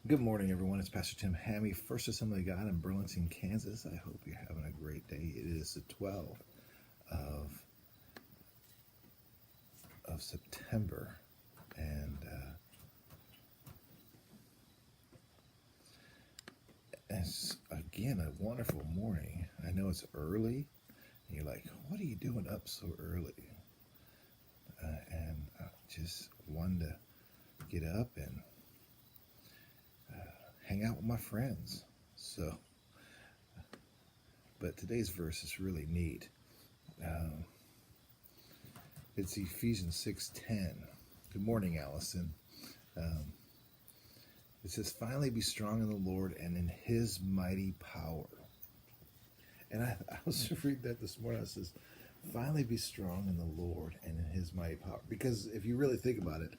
Good morning, everyone. It's Pastor Tim Hammye, First Assembly of God in Burlington, Kansas. I hope you're having a great day. It is the 12th of September, and it's again a wonderful morning. I know it's early, and you're like, "What are you doing up so early?" And I just wanted to get up and hang out with my friends. But today's verse is really neat. It's Ephesians 6:10. Good morning, Allison. It says, "Finally be strong in the Lord and in His mighty power." And I was reading that this morning. It says, "Finally be strong in the Lord and in His mighty power." Because if you really think about it,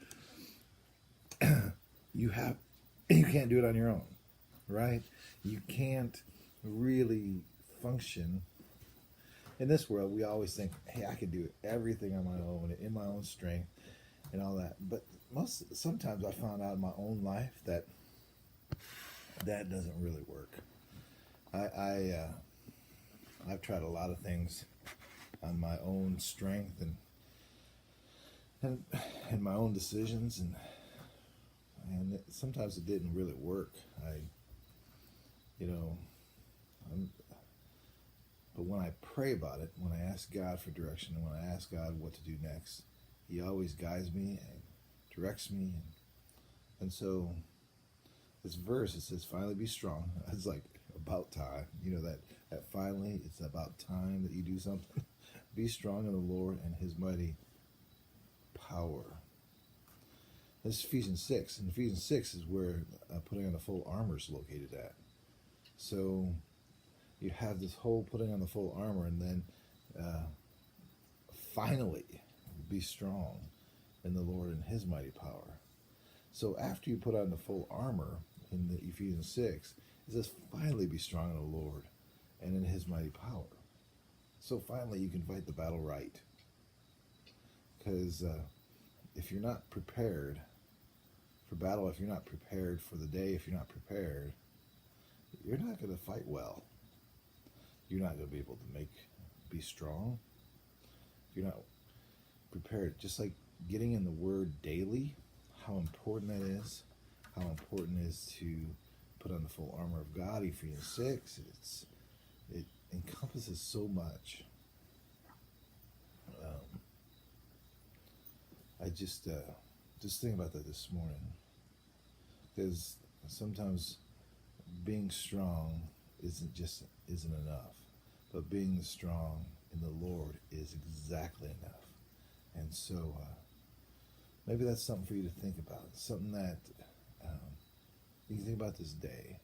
you can't do it on your own, right? You can't really function in this world. We always think, "Hey, I can do everything on my own, in my own strength, and all that." But sometimes I found out in my own life that doesn't really work. I've tried a lot of things on my own strength and my own decisions, and sometimes it didn't really work. But when I pray about it, when I ask God for direction, and when I ask God what to do next, He always guides me and directs me. And so this verse, it says, "Finally be strong." It's like about time. That finally, it's about time that you do something. Be strong in the Lord and His mighty power. This is Ephesians 6. And Ephesians 6 is where putting on the full armor is located at. So you have this whole putting on the full armor, and then finally be strong in the Lord and His mighty power. So after you put on the full armor in the Ephesians 6, it says, "Finally be strong in the Lord and in His mighty power." So finally you can fight the battle right. Because if you're not prepared for battle, if you're not prepared for the day, if you're not prepared, you're not going to fight well. You're not going to be able to be strong. If you're not prepared, just like getting in the Word daily, how important that is, how important it is to put on the full armor of God. Ephesians 6, it encompasses so much. I just think about that this morning, because sometimes being strong isn't enough, but being strong in the Lord is exactly enough. And so maybe that's something for you to think about, something that you can think about this day.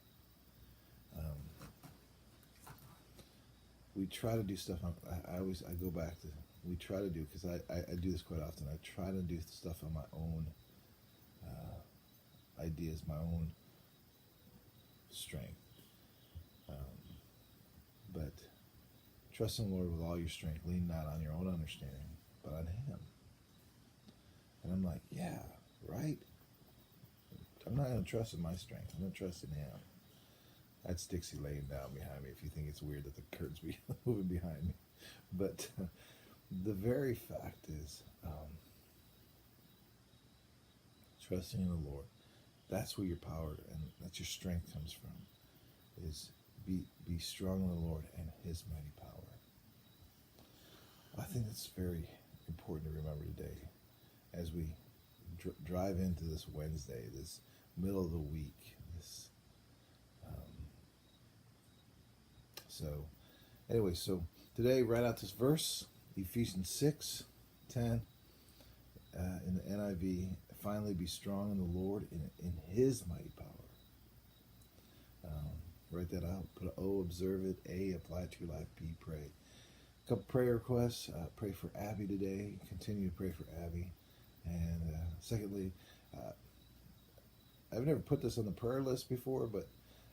We try to do stuff. I go back to, we try to do, because I do this quite often. I try to do stuff on my own ideas, my own strength. But trust in the Lord with all your strength. Lean not on your own understanding, but on Him. And I'm like, yeah, right? I'm not going to trust in my strength. I'm going to trust in Him. That's Dixie laying down behind me, if you think it's weird that the curtains be moving behind me. But the very fact is, trusting in the Lord, that's where your power and that's your strength comes from, is be strong in the Lord and His mighty power. I think that's very important to remember today as we drive into this Wednesday, this middle of the week. So today, write out this verse, Ephesians 6:10, in the NIV. "Finally be strong in the Lord in His mighty power." Write that out. Put an O, observe it. A, apply it to your life. B, pray. A couple prayer requests. Pray for Abby today. Continue to pray for Abby. And secondly, I've never put this on the prayer list before, but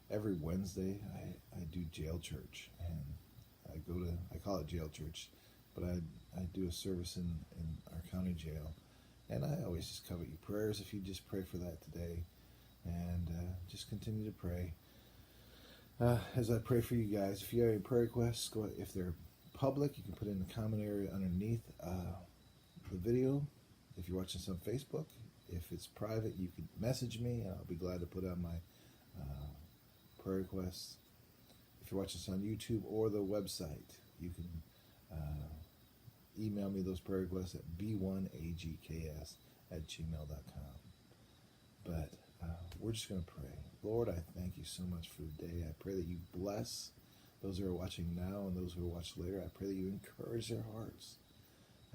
every Wednesday I do jail church, and I call it jail church, but I do a service in our county jail, and I always just covet your prayers if you just pray for that today, and just continue to pray. As I pray for you guys, if you have any prayer requests, if they're public, you can put it in the comment area underneath the video. If you're watching this on Facebook, if it's private, you can message me, and I'll be glad to put on my prayer requests. If you're watching this on YouTube or the website, you can email me those prayer requests at b1agks@gmail.com. But we're just going to pray. Lord, I thank you so much for the day. I pray that you bless those who are watching now and those who will watch later. I pray that you encourage their hearts.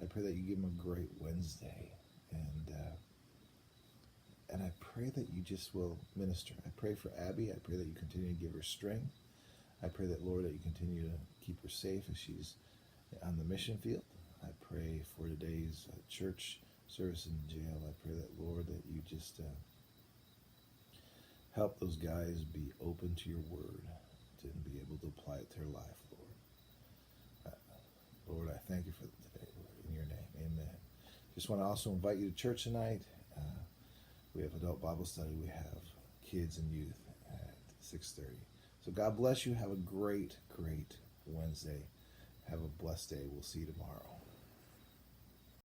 I pray that you give them a great Wednesday. And I pray that you just will minister. I pray for Abby. I pray that you continue to give her strength. I pray that, Lord, that you continue to keep her safe as she's on the mission field. I pray for today's church service in jail. I pray that, Lord, that you just help those guys be open to your word, to be able to apply it to their life, Lord. Lord, I thank you for today, Lord, in your name. Amen. Just want to also invite you to church tonight. We have adult Bible study. We have kids and youth at 6:30. So God bless you. Have a great, great Wednesday. Have a blessed day. We'll see you tomorrow.